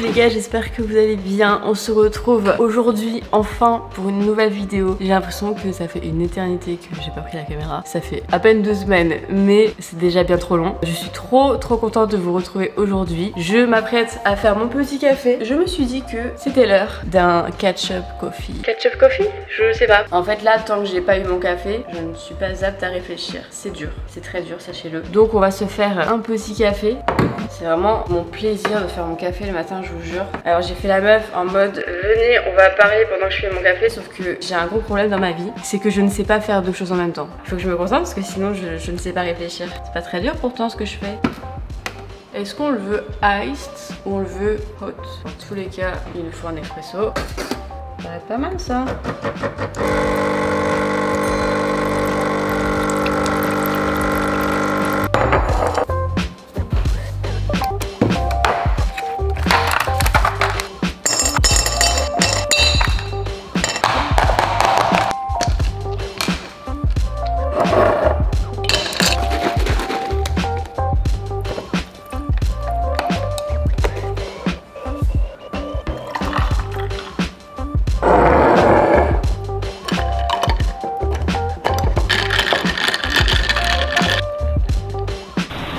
les gars, j'espère que vous allez bien. On se retrouve aujourd'hui enfin pour une nouvelle vidéo. J'ai l'impression que ça fait une éternité que j'ai pas pris la caméra. Ça fait à peine 2 semaines, mais c'est déjà bien trop long. Je suis trop contente de vous retrouver aujourd'hui. Je m'apprête à faire mon petit café. Je me suis dit que c'était l'heure d'un catch-up coffee. Catch-up coffee? Je sais pas. En fait là, tant que j'ai pas eu mon café, je ne suis pas apte à réfléchir. C'est dur, c'est très dur, sachez-le. Donc on va se faire un petit café. C'est vraiment mon plaisir de faire mon café le matin, je vous jure. Alors j'ai fait la meuf en mode venez, on va parler pendant que je fais mon café, sauf que j'ai un gros problème dans ma vie, c'est que je ne sais pas faire deux choses en même temps. Il faut que je me concentre parce que sinon je ne sais pas réfléchir. C'est pas très dur pourtant ce que je fais. Est-ce qu'on le veut iced ou on le veut hot? Dans tous les cas, il nous faut un expresso. Ça va être pas mal ça.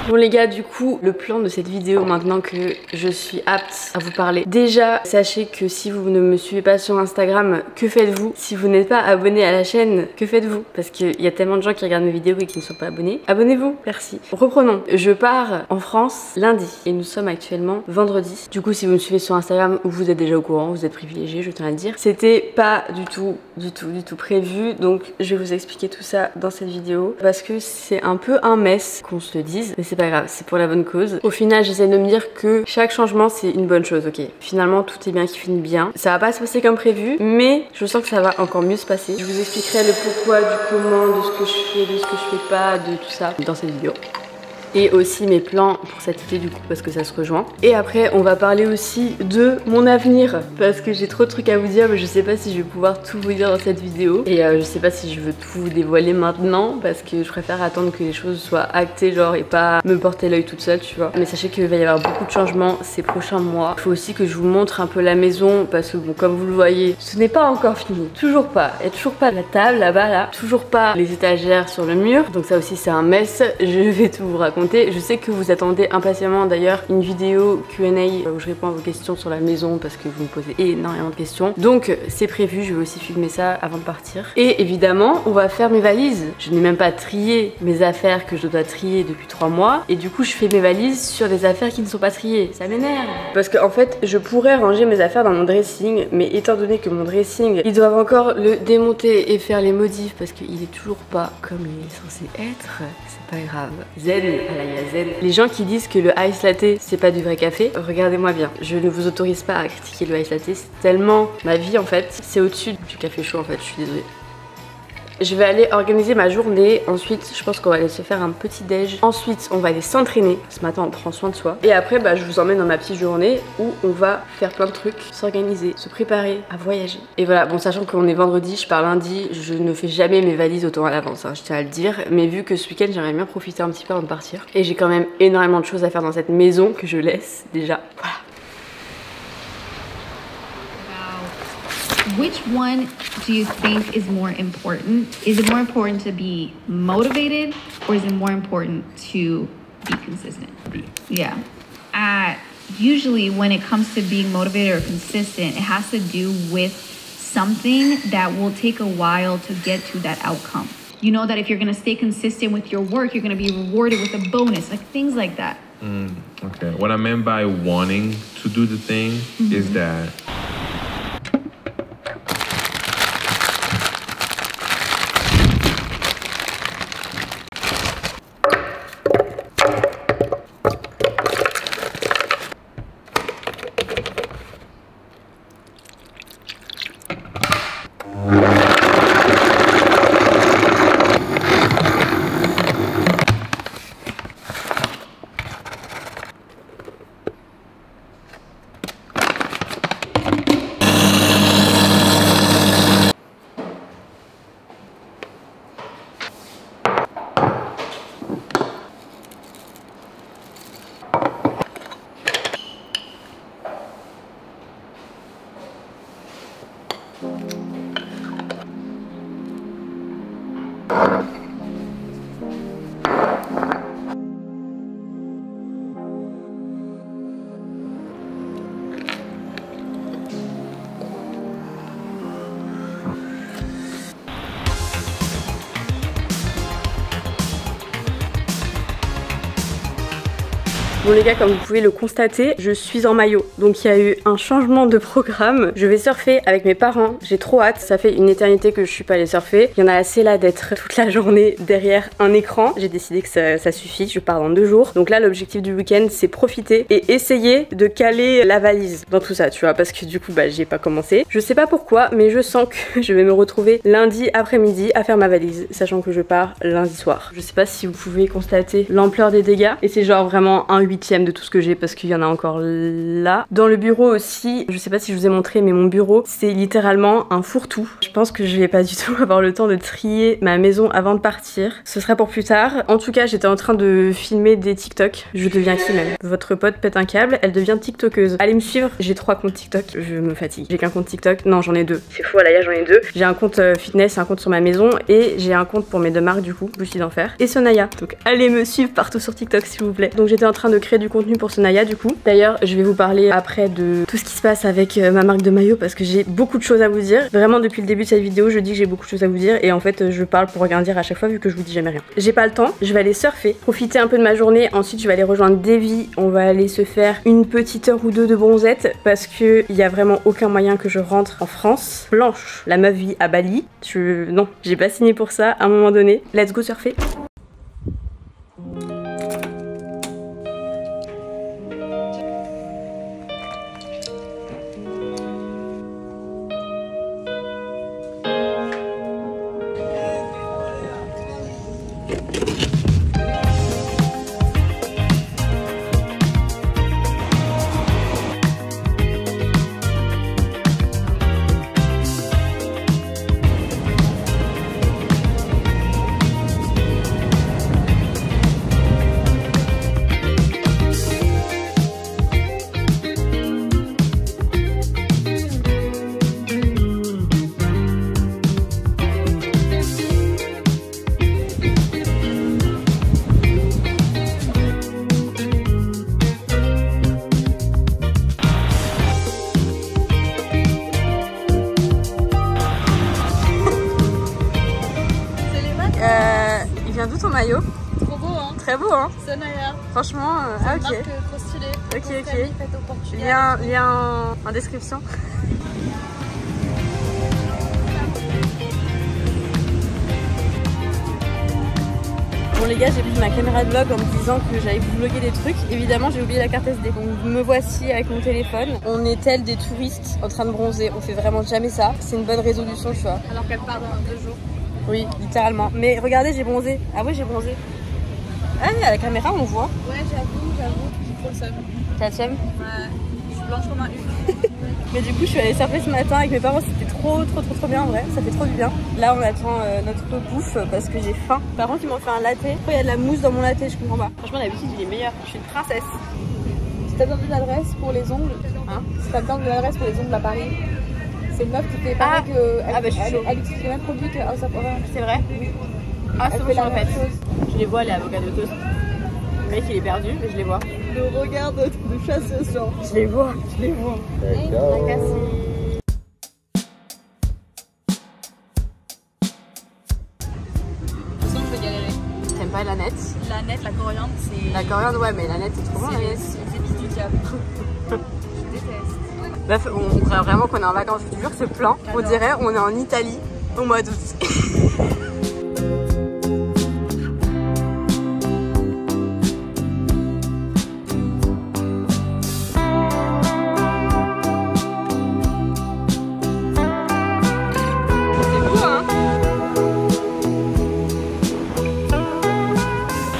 Bon les gars, du coup, le plan de cette vidéo maintenant que je suis apte à vous parler. Déjà, sachez que si vous ne me suivez pas sur Instagram, que faites-vous? Si vous n'êtes pas abonné à la chaîne, que faites-vous? Parce qu'il y a tellement de gens qui regardent mes vidéos et qui ne sont pas abonnés. Abonnez-vous, merci. Reprenons. Je pars en France lundi et nous sommes actuellement vendredi. Du coup, si vous me suivez sur Instagram, vous êtes déjà au courant, vous êtes privilégiés, je tiens à le dire. C'était pas du tout prévu, donc je vais vous expliquer tout ça dans cette vidéo parce que c'est un peu un mess, qu'on se le dise, mais c'est pas grave, c'est pour la bonne cause. Au final, j'essaie de me dire que chaque changement c'est une bonne chose, ok. Finalement, tout est bien qui finit bien. Ça va pas se passer comme prévu, mais je sens que ça va encore mieux se passer. Je vous expliquerai le pourquoi, du comment, de ce que je fais, de ce que je fais pas, de tout ça dans cette vidéo. Et aussi mes plans pour cet été du coup parce que ça se rejoint. Et après on va parler aussi de mon avenir parce que j'ai trop de trucs à vous dire mais je sais pas si je vais pouvoir tout vous dire dans cette vidéo. Et je sais pas si je veux tout vous dévoiler maintenant parce que je préfère attendre que les choses soient actées genre et pas me porter l'œil toute seule, tu vois. Mais sachez qu'il va y avoir beaucoup de changements ces prochains mois. Il faut aussi que je vous montre un peu la maison parce que bon, comme vous le voyez, ce n'est pas encore fini. Toujours pas. Il n'y a toujours pas la table là-bas là. Toujours pas les étagères sur le mur. Donc ça aussi c'est un mess. Je vais tout vous raconter. Je sais que vous attendez impatiemment d'ailleurs une vidéo Q&A où je réponds à vos questions sur la maison parce que vous me posez énormément de questions. Donc c'est prévu, je vais aussi filmer ça avant de partir. Et évidemment, on va faire mes valises. Je n'ai même pas trié mes affaires que je dois trier depuis 3 mois. Et du coup, je fais mes valises sur des affaires qui ne sont pas triées. Ça m'énerve. Parce qu'en fait, je pourrais ranger mes affaires dans mon dressing, mais étant donné que mon dressing, ils doivent encore le démonter et faire les modifs parce qu'il est toujours pas comme il est censé être. C'est pas grave. Zen, zen. Les gens qui disent que le ice latte c'est pas du vrai café, regardez-moi bien. Je ne vous autorise pas à critiquer le ice latte, c'est tellement ma vie en fait. C'est au-dessus du café chaud en fait, je suis désolée. Je vais aller organiser ma journée. Ensuite, je pense qu'on va aller se faire un petit déj. Ensuite, on va aller s'entraîner. Ce matin, on prend soin de soi. Et après, je vous emmène dans ma petite journée où on va faire plein de trucs, s'organiser, se préparer à voyager. Et voilà, bon, sachant qu'on est vendredi, je pars lundi, je ne fais jamais mes valises autant à l'avance, hein, je tiens à le dire. Mais vu que ce week-end, j'aimerais bien profiter un petit peu avant de partir. Et j'ai quand même énormément de choses à faire dans cette maison que je laisse déjà. Voilà. Which one do you think is more important? Is it more important to be motivated or is it more important to be consistent? Yeah. Usually when it comes to being motivated or consistent, it has to do with something that will take a while to get to that outcome. You know that if you're going to stay consistent with your work, you're going to be rewarded with a bonus, like things like that. Okay. What I meant by wanting to do the thing is that Bon les gars, comme vous pouvez le constater, je suis en maillot. Donc il y a eu un changement de programme. Je vais surfer avec mes parents, j'ai trop hâte. Ça fait une éternité que je suis pas allée surfer. Il y en a assez là d'être toute la journée derrière un écran. J'ai décidé que ça suffit, je pars dans 2 jours. Donc là l'objectif du week-end c'est profiter et essayer de caler la valise dans tout ça, tu vois, parce que du coup bah j'ai pas commencé. Je sais pas pourquoi, mais je sens que je vais me retrouver lundi après-midi à faire ma valise, sachant que je pars lundi soir. Je sais pas si vous pouvez constater l'ampleur des dégâts, et c'est genre vraiment un 1/8 de tout ce que j'ai parce qu'il y en a encore là. Dans le bureau aussi, je sais pas si je vous ai montré, mais mon bureau c'est littéralement un fourre-tout. Je pense que je vais pas du tout avoir le temps de trier ma maison avant de partir. Ce sera pour plus tard. En tout cas, j'étais en train de filmer des TikTok. Je deviens qui même? Votre pote pète un câble, elle devient TikTokeuse. Allez me suivre, j'ai 3 comptes TikTok, je me fatigue. J'ai qu'un compte TikTok, non j'en ai 2. C'est faux, Alaya, j'en ai 2. J'ai un compte fitness, un compte sur ma maison et j'ai un compte pour mes 2 marques du coup, Bougie d'enfer et Sonaya. Donc allez me suivre partout sur TikTok s'il vous plaît. Donc j'étais en train de créer du contenu pour Sonaya du coup. D'ailleurs je vais vous parler après de tout ce qui se passe avec ma marque de maillot parce que j'ai beaucoup de choses à vous dire. Vraiment depuis le début de cette vidéo je dis que j'ai beaucoup de choses à vous dire et en fait je parle pour rien dire à chaque fois vu que je vous dis jamais rien. J'ai pas le temps, je vais aller surfer, profiter un peu de ma journée, ensuite je vais aller rejoindre Davy, on va aller se faire une petite heure ou 2 de bronzette parce que il y a vraiment aucun moyen que je rentre en France. Blanche, la meuf vit à Bali. Non, j'ai pas signé pour ça à un moment donné. Let's go surfer. Il vient d'où ton maillot? Trop beau hein. Très beau hein. Sonaya. Franchement, ah ok. Marque trop stylée. Ok. Lien en description. Bon les gars, j'ai pris ma caméra de vlog en me disant que j'allais vous vlogger des trucs. Évidemment j'ai oublié la carte SD. Donc me voici avec mon téléphone. On est tels des touristes en train de bronzer. On fait vraiment jamais ça. C'est une bonne résolution tu vois. Alors qu'elle part dans 2 jours. Oui, littéralement. Mais regardez, j'ai bronzé. Ah ouais, j'ai bronzé. Ah, à la caméra, on voit. Ouais, j'avoue, j'ai trop le seum. T'as le seum? Ouais, je suis blanche comme un U. Mais du coup, je suis allée surfer ce matin avec mes parents. C'était trop bien en vrai. Ça fait trop du bien. Là, on attend notre bouffe parce que j'ai faim. Par contre, ils m'ont fait un latte. Pourquoi il y a de la mousse dans mon latte? Je comprends pas. Franchement, d'habitude, il est meilleur. Je suis une princesse. Si t'as besoin d'une adresse pour les ongles, Hein? si t'as besoin d'une adresse pour les ongles à Paris, c'est une meuf qui fait pareil que. Ah bah, je suis chaud. Elle utilise le même produit que House of Orange. C'est vrai? Ah, c'est Elle bon, fait je la répète. même chose. Je les vois, les avocats de toast. Le mec, il est perdu, mais je les vois. Le regard de chasseuse, genre. Je les vois. Je sens que je vais galérer. T'aimes pas la nette? La nette, la coriandre, c'est. La coriandre, ouais, mais la nette, c'est trop bon la nette. C'est limite du diable. Je déteste. Bref, on croit vraiment qu'on est en vacances. Je te jure, ce plan, on dirait on est en Italie au mois d'août.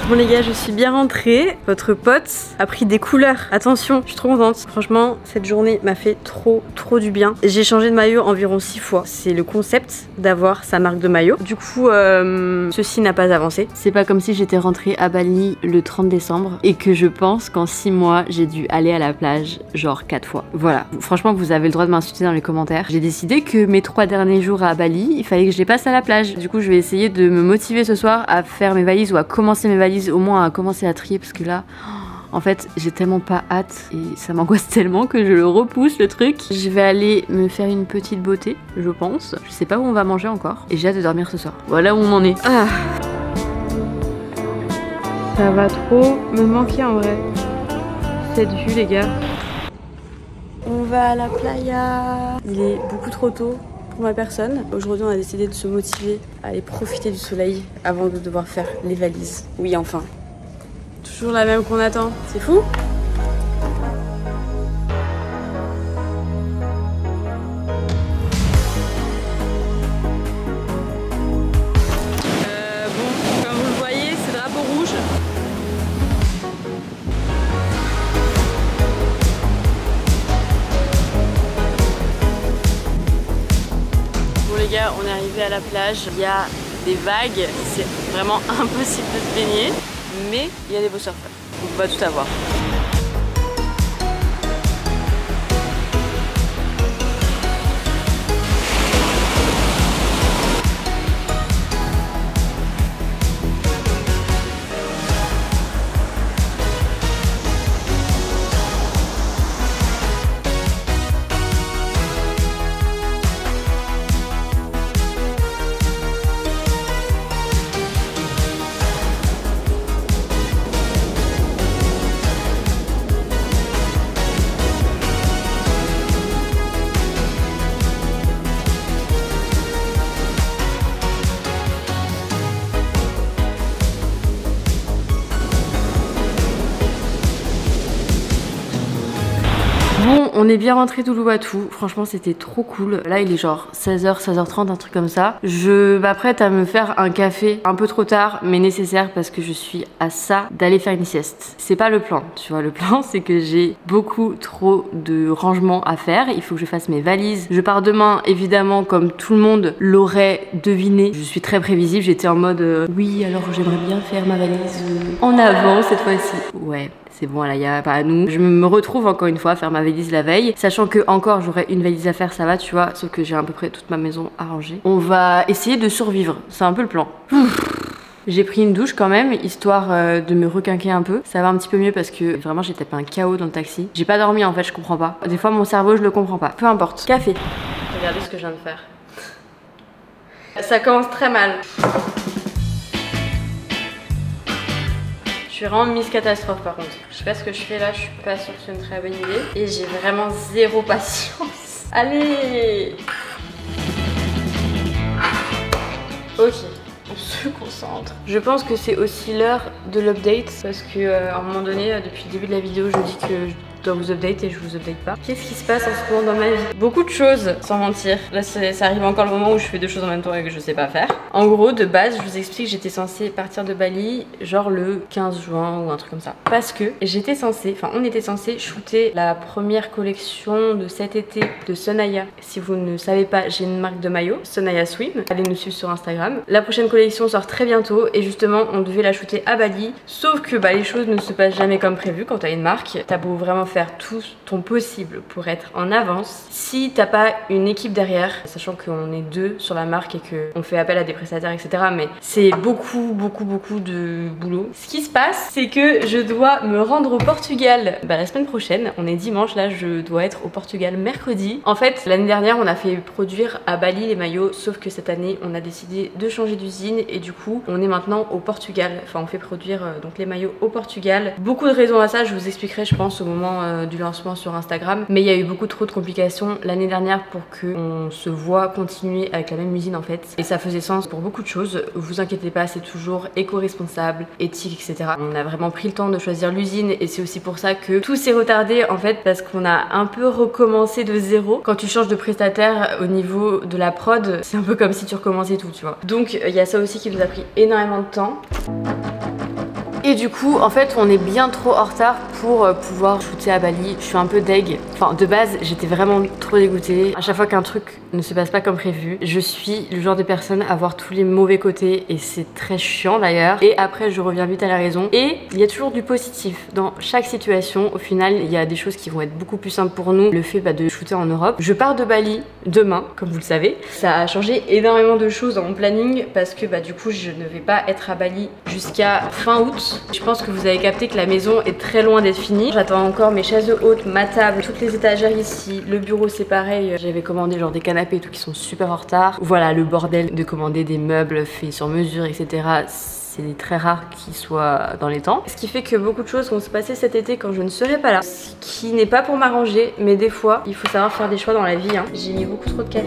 Bon les gars, je suis bien rentrée. Votre pote a pris des couleurs. Attention, je suis trop contente. Franchement, cette journée m'a fait trop du bien. J'ai changé de maillot environ 6 fois. C'est le concept d'avoir sa marque de maillot. Du coup, ceci n'a pas avancé. C'est pas comme si j'étais rentrée à Bali le 30 décembre et que je pense qu'en 6 mois, j'ai dû aller à la plage genre 4 fois. Voilà. Franchement, vous avez le droit de m'insulter dans les commentaires. J'ai décidé que mes 3 derniers jours à Bali, il fallait que je les passe à la plage. Du coup, je vais essayer de me motiver ce soir à faire mes valises ou à commencer mes valises, au moins à commencer à trier parce que là... En fait, j'ai tellement pas hâte et ça m'angoisse tellement que je le repousse le truc. Je vais aller me faire une petite beauté, je pense. Je sais pas où on va manger encore et j'ai hâte de dormir ce soir. Voilà où on en est. Ah. Ça va trop me manquer en vrai. cette vue les gars. On va à la playa. Il est beaucoup trop tôt pour ma personne. Aujourd'hui on a décidé de se motiver à aller profiter du soleil avant de devoir faire les valises. Oui enfin. Toujours la même qu'on attend, c'est fou. On est arrivé à la plage, il y a des vagues, c'est vraiment impossible de se baigner, mais il y a des beaux surfeurs, on va tout avoir. Bon, on est bien rentré d'Uluwatu, franchement c'était trop cool. Là il est genre 16h, 16h30, un truc comme ça. Je m'apprête à me faire un café un peu trop tard, mais nécessaire parce que je suis à ça d'aller faire une sieste. C'est pas le plan, tu vois, le plan c'est que j'ai beaucoup trop de rangements à faire. Il faut que je fasse mes valises. Je pars demain, évidemment, comme tout le monde l'aurait deviné. Je suis très prévisible, j'étais en mode oui alors j'aimerais bien faire ma valise en avant cette fois-ci. Ouais. C'est bon, là, il n'y a pas à nous. Je me retrouve encore une fois à faire ma valise la veille. Sachant que encore j'aurais une valise à faire, ça va, tu vois. Sauf que j'ai à peu près toute ma maison arrangée. On va essayer de survivre. C'est un peu le plan. J'ai pris une douche quand même, histoire de me requinquer un peu. Ça va un petit peu mieux parce que vraiment j'ai tapé un KO dans le taxi. J'ai pas dormi en fait, je comprends pas. Des fois mon cerveau je le comprends pas. Peu importe. Café. Regardez ce que je viens de faire. Ça commence très mal. Je suis vraiment mise catastrophe par contre. Je sais pas ce que je fais là, je suis pas sûre que c'est une très bonne idée. Et j'ai vraiment zéro patience. Allez! Ok, on se concentre. Je pense que c'est aussi l'heure de l'update parce que à un moment donné, depuis le début de la vidéo, je dis que je dois vous update et je vous update pas. Qu'est-ce qui se passe en ce moment dans ma vie? Beaucoup de choses, sans mentir. Là, ça arrive encore le moment où je fais deux choses en même temps et que je sais pas faire. En gros, de base, je vous explique, j'étais censée partir de Bali genre le 15 juin ou un truc comme ça. Parce que j'étais censée, enfin on était censé shooter la première collection de cet été de Sonaya. Si vous ne savez pas, j'ai une marque de maillot, Sonaya Swim. Allez nous suivre sur Instagram. La prochaine collection sort très bientôt et justement, on devait la shooter à Bali. Sauf que bah, les choses ne se passent jamais comme prévu quand t'as une marque. T'as beau vraiment faire tout ton possible pour être en avance. Si t'as pas une équipe derrière, sachant qu'on est deux sur la marque et qu'on fait appel à des prestataires, etc. Mais c'est beaucoup de boulot. Ce qui se passe, c'est que je dois me rendre au Portugal la semaine prochaine. On est dimanche, là je dois être au Portugal mercredi. En fait, l'année dernière, on a fait produire à Bali les maillots, sauf que cette année, on a décidé de changer d'usine et du coup, on est maintenant au Portugal. Enfin, on fait produire donc les maillots au Portugal. Beaucoup de raisons à ça, je vous expliquerai, je pense, au moment du lancement sur Instagram. Mais il y a eu beaucoup trop de complications l'année dernière pour qu'on se voit continuer avec la même usine en fait. Et ça faisait sens pour beaucoup de choses. Vous inquiétez pas, c'est toujours éco-responsable, éthique, etc. On a vraiment pris le temps de choisir l'usine et c'est aussi pour ça que tout s'est retardé en fait parce qu'on a un peu recommencé de zéro. Quand tu changes de prestataire au niveau de la prod, c'est un peu comme si tu recommençais tout, tu vois. Donc il y a ça aussi qui nous a pris énormément de temps. Et du coup, en fait, on est bien trop en retard pour pouvoir shooter à Bali. Je suis un peu deg. Enfin, de base, j'étais vraiment trop dégoûtée. À chaque fois qu'un truc ne se passe pas comme prévu, je suis le genre de personne à voir tous les mauvais côtés et c'est très chiant d'ailleurs. Et après, je reviens vite à la raison. Et il y a toujours du positif dans chaque situation. Au final, il y a des choses qui vont être beaucoup plus simples pour nous. Le fait de shooter en Europe. Je pars de Bali demain, comme vous le savez. Ça a changé énormément de choses dans mon planning parce que du coup, je ne vais pas être à Bali jusqu'à fin août. Je pense que vous avez capté que la maison est très loin d'être finie. J'attends encore mes chaises hautes, ma table, toutes les étagères ici. Le bureau c'est pareil. J'avais commandé genre des canapés et tout qui sont super en retard. Voilà le bordel de commander des meubles faits sur mesure, etc. c'est très rare qu'il soit dans les temps. Ce qui fait que beaucoup de choses vont se passer cet été quand je ne serai pas là. Ce qui n'est pas pour m'arranger, mais des fois, il faut savoir faire des choix dans la vie. Hein. J'ai mis beaucoup trop de café.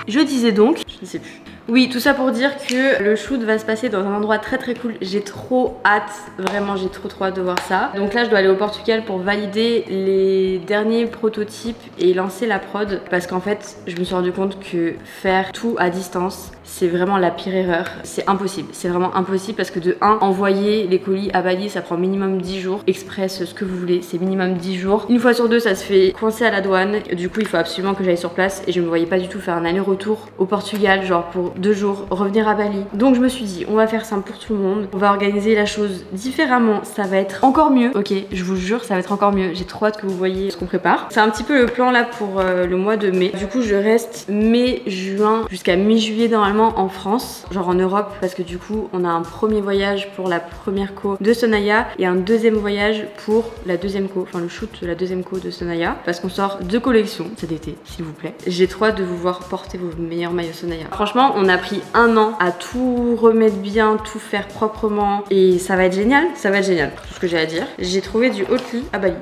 Je disais donc, je ne sais plus. Oui, tout ça pour dire que le shoot va se passer dans un endroit très cool. J'ai trop hâte, vraiment j'ai trop hâte de voir ça. Donc là je dois aller au Portugal pour valider les derniers prototypes et lancer la prod. Parce qu'en fait je me suis rendu compte que faire tout à distance, c'est vraiment la pire erreur. C'est impossible, c'est vraiment impossible parce que de 1, envoyer les colis à Bali ça prend minimum 10 jours. Express, ce que vous voulez, c'est minimum 10 jours. Une fois sur deux ça se fait coincer à la douane. Du coup il faut absolument que j'aille sur place et je me voyais pas du tout faire un aller-retour au Portugal genre pour 2 jours, revenir à Bali. Donc je me suis dit on va faire simple pour tout le monde, on va organiser la chose différemment, ça va être encore mieux. Ok, je vous jure ça va être encore mieux. J'ai trop hâte que vous voyez ce qu'on prépare. C'est un petit peu le plan là pour le mois de mai. Du coup je reste mai, juin jusqu'à mi-juillet normalement en France, genre en Europe, parce que du coup on a un premier voyage pour la première co de Sonaya et un deuxième voyage pour la deuxième co, enfin le shoot de la deuxième co de Sonaya, parce qu'on sort 2 collections cet été s'il vous plaît. J'ai trop hâte de vous voir porter vos meilleurs maillots Sonaya. Franchement on a pris 1 an à tout remettre bien, tout faire proprement et ça va être génial, ça va être génial, tout ce que j'ai à dire. J'ai trouvé du Oatly à Bali.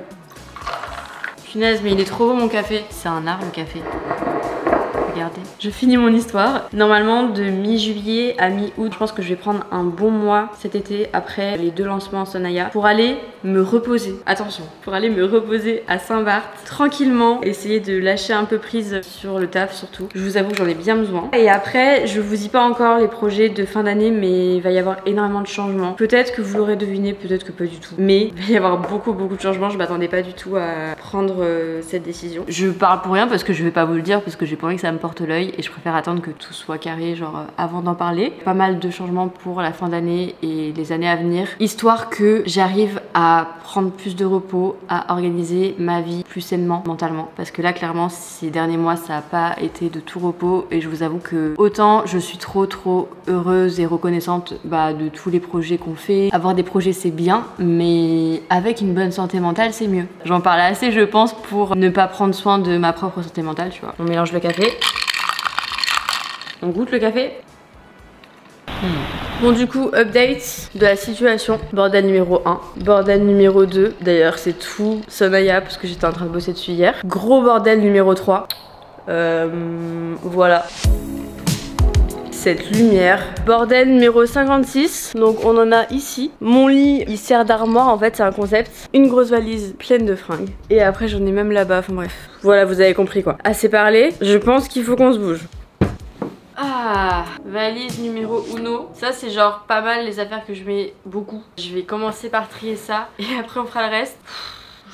Punaise mais il est trop beau mon café, c'est un art le café. Regardez. Je finis mon histoire. Normalement de mi-juillet à mi-août, je pense que je vais prendre un bon mois cet été après les 2 lancements en Sonaya pour aller me reposer. Attention, pour aller me reposer à Saint-Barth tranquillement, essayer de lâcher un peu prise sur le taf surtout. Je vous avoue que j'en ai bien besoin. Et après, je vous dis pas encore les projets de fin d'année, mais il va y avoir énormément de changements. Peut-être que vous l'aurez deviné, peut-être que pas du tout. Mais il va y avoir beaucoup de changements. Je m'attendais pas du tout à prendre cette décision. Je parle pour rien parce que je vais pas vous le dire parce que j'ai pas envie que ça me porte l'œil et je préfère attendre que tout soit carré genre avant d'en parler. Pas mal de changements pour la fin d'année et les années à venir, histoire que j'arrive à prendre plus de repos, à organiser ma vie plus sainement mentalement, parce que là clairement ces derniers mois ça a pas été de tout repos et je vous avoue que autant je suis trop heureuse et reconnaissante de tous les projets qu'on fait. Avoir des projets c'est bien, mais avec une bonne santé mentale c'est mieux. J'en parle assez je pense pour ne pas prendre soin de ma propre santé mentale, tu vois. On mélange le café. On goûte le café. Bon du coup, update de la situation. Bordel numéro 1, bordel numéro 2. D'ailleurs c'est tout Sonaya parce que j'étais en train de bosser dessus hier. Gros bordel numéro 3. Voilà. Cette lumière. Bordel numéro 56. Donc on en a ici. Mon lit il sert d'armoire en fait, c'est un concept. Une grosse valise pleine de fringues. Et après j'en ai même là-bas, enfin bref. Voilà, vous avez compris quoi. Assez parlé, je pense qu'il faut qu'on se bouge. Ah, valise numéro 1. Ça c'est genre pas mal les affaires que je mets beaucoup. Je vais commencer par trier ça et après on fera le reste.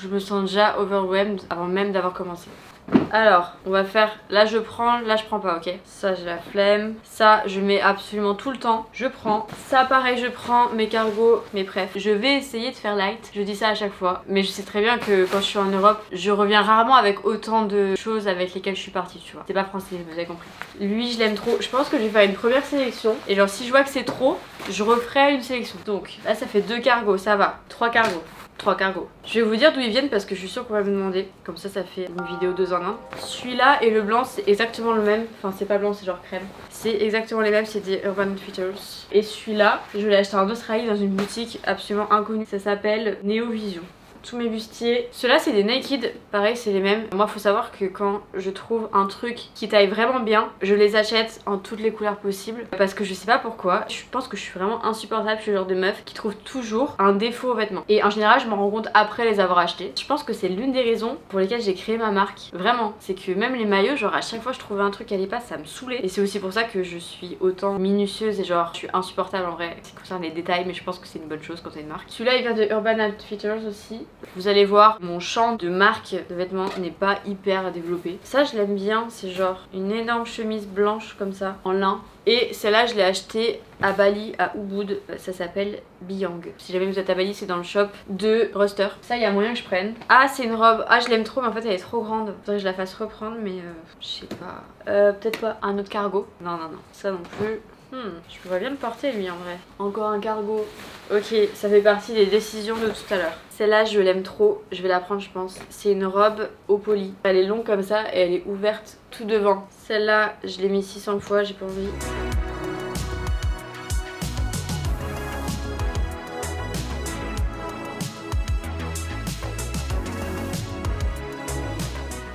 Je me sens déjà overwhelmed avant même d'avoir commencé. Alors, on va faire, là je prends pas, ok. Ça j'ai la flemme, ça je mets absolument tout le temps, je prends. Ça pareil je prends, mes cargos, mes préf. Je vais essayer de faire light, je dis ça à chaque fois. Mais je sais très bien que quand je suis en Europe, je reviens rarement avec autant de choses avec lesquelles je suis partie, tu vois. C'est pas français, vous avez compris. Lui je l'aime trop, je pense que je vais faire une première sélection. Et genre si je vois que c'est trop, je referai une sélection. Donc là ça fait 2 cargos, ça va, 3 cargos. 3 cargos. Je vais vous dire d'où ils viennent parce que je suis sûre qu'on va me demander. Comme ça, ça fait une vidéo 2 en 1. Celui-là et le blanc, c'est exactement le même. Enfin, c'est pas blanc, c'est genre crème. C'est exactement les mêmes, c'est des Urban Outfitters. Et celui-là, je l'ai acheté en Australie dans une boutique absolument inconnue. Ça s'appelle Neo Vision. Tous mes bustiers. Ceux-là c'est des Naked, pareil c'est les mêmes. Moi faut savoir que quand je trouve un truc qui taille vraiment bien, je les achète en toutes les couleurs possibles. Parce que je sais pas pourquoi, je pense que je suis vraiment insupportable, je suis le genre de meuf qui trouve toujours un défaut aux vêtements. Et en général je m'en rends compte après les avoir achetés. Je pense que c'est l'une des raisons pour lesquelles j'ai créé ma marque. Vraiment, c'est que même les maillots, genre à chaque fois je trouvais un truc qui allait pas, ça me saoulait. Et c'est aussi pour ça que je suis autant minutieuse et genre je suis insupportable en vrai. C'est concerne les détails mais je pense que c'est une bonne chose quand t'as une marque. Celui-là il vient de Urban Outfitters aussi. Vous allez voir, mon champ de marque de vêtements n'est pas hyper développé. Ça je l'aime bien, c'est genre une énorme chemise blanche comme ça, en lin. Et celle-là je l'ai achetée à Bali, à Ubud, ça s'appelle Biang. Si jamais vous êtes à Bali c'est dans le shop de Ruster. Ça il y a moyen que je prenne. Ah c'est une robe, ah je l'aime trop mais en fait elle est trop grande. Faudrait que je la fasse reprendre mais je sais pas. Peut-être pas un autre cargo. Non, ça non plus. Je pourrais bien le porter lui en vrai. Encore un cargo. Ok, ça fait partie des décisions de tout à l'heure. Celle-là, je l'aime trop. Je vais la prendre, je pense. C'est une robe au poly. Elle est longue comme ça et elle est ouverte tout devant. Celle-là, je l'ai mis 600 fois, j'ai pas envie.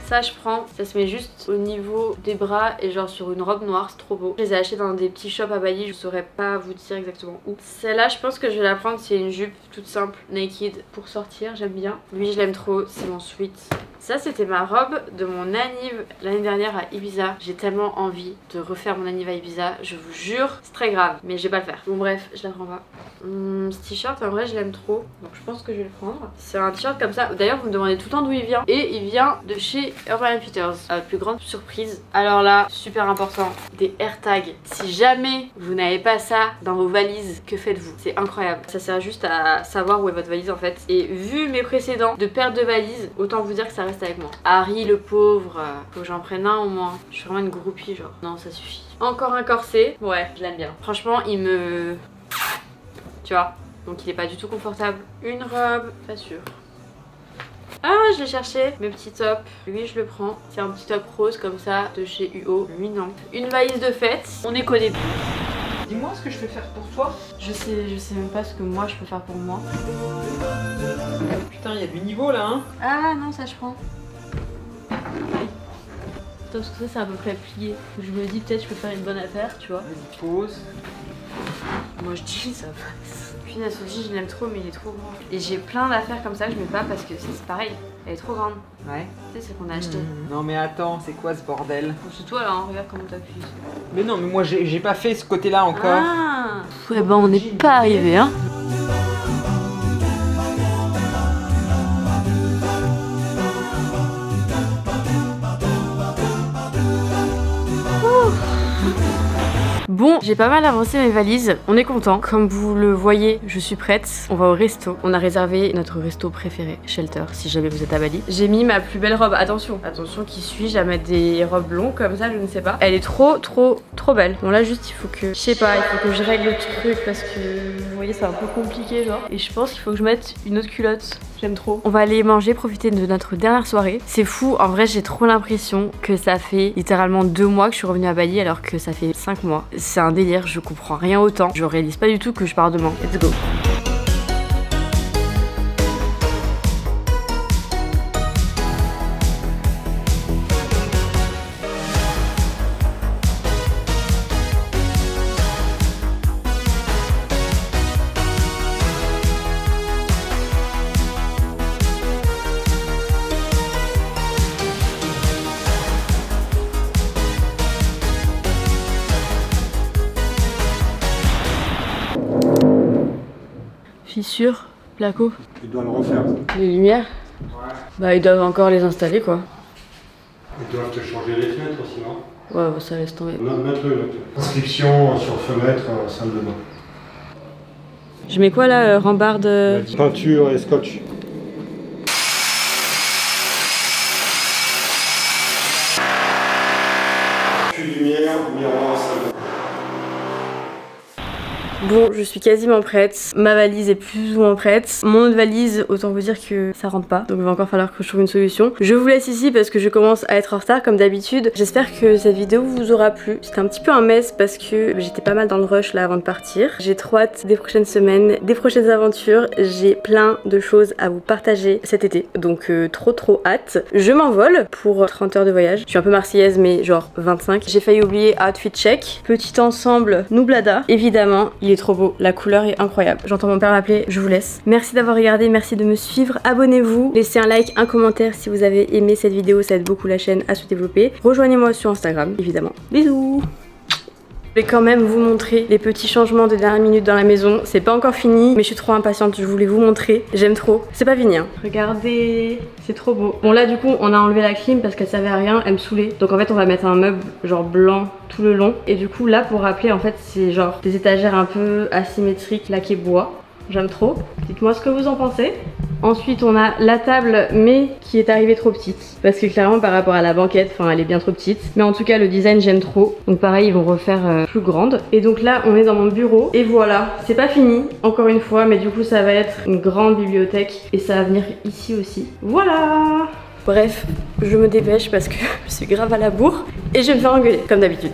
Ça je prends, ça se met juste au niveau des bras et genre sur une robe noire, c'est trop beau. Je les ai achetés dans des petits shops à Bali, je saurais pas vous dire exactement où. Celle-là je pense que je vais la prendre, c'est une jupe toute simple, naked, pour sortir, j'aime bien. Lui je l'aime trop, c'est mon sweat. Ça c'était ma robe de mon anniv l'année dernière à Ibiza. J'ai tellement envie de refaire mon anniv à Ibiza, je vous jure, c'est très grave, mais je vais pas le faire. Bon bref, je la prends pas. Ce t-shirt en vrai je l'aime trop, donc je pense que je vais le prendre. C'est un t-shirt comme ça, d'ailleurs vous me demandez tout le temps d'où il vient. Et il vient de chez Urban Outfitters, à la plus grande surprise. Alors là, super important, des AirTags. Si jamais vous n'avez pas ça dans vos valises, que faites-vous? C'est incroyable. Ça sert juste à savoir où est votre valise en fait. Et vu mes précédents de perte de valise, autant vous dire que ça reste avec moi. Harry le pauvre, faut que j'en prenne un au moins. Je suis vraiment une groupie genre. Non, ça suffit. Encore un corset, ouais, je l'aime bien. Franchement, il me... Tu vois, donc il est pas du tout confortable. Une robe, pas sûr. Ah, je l'ai cherché, mes petits tops. Lui, je le prends. C'est un petit top rose comme ça de chez UO. Lui, non. Une valise de fête. On est qu'au début. Dis-moi ce que je peux faire pour toi. Je sais même pas ce que moi je peux faire pour moi. Putain, il y a du niveau là, hein. Ah non, ça je prends. Parce que ça c'est à peu près plié. Je me dis peut-être je peux faire une bonne affaire, tu vois. Vas-y, pose. Moi je dis ça passe. Puis la Sophie je l'aime trop mais il est trop grand. Et j'ai plein d'affaires comme ça que je mets pas parce que c'est pareil. Elle est trop grande. Ouais. Tu sais c'est qu'on a acheté. Non mais attends, c'est quoi ce bordel? C'est toi là, hein, regarde comment t'appuies. Mais non, mais moi j'ai pas fait ce côté-là encore. Ah ouais bah on n'est pas arrivé hein. Bon, j'ai pas mal avancé mes valises, on est content. Comme vous le voyez, je suis prête. On va au resto. On a réservé notre resto préféré, Shelter, si jamais vous êtes à Bali. J'ai mis ma plus belle robe. Attention, attention, qui suis-je à mettre des robes longues comme ça, je ne sais pas. Elle est trop belle. Bon là juste il faut que, je sais pas, il faut que je règle le truc parce que vous voyez c'est un peu compliqué genre. Et je pense qu'il faut que je mette une autre culotte. J'aime trop. On va aller manger, profiter de notre dernière soirée. C'est fou, en vrai j'ai trop l'impression que ça fait littéralement 2 mois que je suis revenue à Bali alors que ça fait 5 mois. C'est un délire, je comprends rien autant. Je réalise pas du tout que je pars demain. Let's go. Fissure, placo. Tu dois le refaire. Les lumières? Ouais. Bah ils doivent encore les installer quoi. Ils doivent te changer les fenêtres aussi, non? Ouais bah ça laisse tomber. Note-le. Inscription sur fenêtre, salle de bain. Je mets quoi là, rambarde? Peinture et scotch. Lumière, miroir, salle de bain. Bon, je suis quasiment prête. Ma valise est plus ou moins prête. Mon autre valise, autant vous dire que ça rentre pas. Donc il va encore falloir que je trouve une solution. Je vous laisse ici parce que je commence à être en retard comme d'habitude. J'espère que cette vidéo vous aura plu. C'était un petit peu un mess parce que j'étais pas mal dans le rush là avant de partir. J'ai trop hâte des prochaines semaines, des prochaines aventures. J'ai plein de choses à vous partager cet été. Donc trop hâte. Je m'envole pour 30 heures de voyage. Je suis un peu marseillaise mais genre 25. J'ai failli oublier outfit check. Petit ensemble Nublada. Évidemment, il est trop beau, la couleur est incroyable. J'entends mon père m'appeler, je vous laisse. Merci d'avoir regardé, merci de me suivre, abonnez-vous, laissez un like, un commentaire si vous avez aimé cette vidéo, ça aide beaucoup la chaîne à se développer. Rejoignez-moi sur Instagram, évidemment. Bisous. Je vais quand même vous montrer les petits changements de dernière minute dans la maison. C'est pas encore fini, mais je suis trop impatiente, je voulais vous montrer. J'aime trop. C'est pas fini, hein. Regardez, c'est trop beau. Bon là du coup, on a enlevé la clim parce qu'elle servait à rien, elle me saoulait. Donc en fait, on va mettre un meuble genre blanc tout le long. Et du coup là, pour rappeler, en fait, c'est genre des étagères un peu asymétriques, laquées bois. J'aime trop. Dites-moi ce que vous en pensez. Ensuite on a la table mais qui est arrivée trop petite parce que clairement par rapport à la banquette, enfin elle est bien trop petite. Mais en tout cas le design j'aime trop. Donc pareil ils vont refaire plus grande. Et donc là on est dans mon bureau et voilà, c'est pas fini encore une fois mais du coup ça va être une grande bibliothèque et ça va venir ici aussi. Voilà. Bref, je me dépêche parce que je suis grave à la bourre et je vais me faire engueuler comme d'habitude.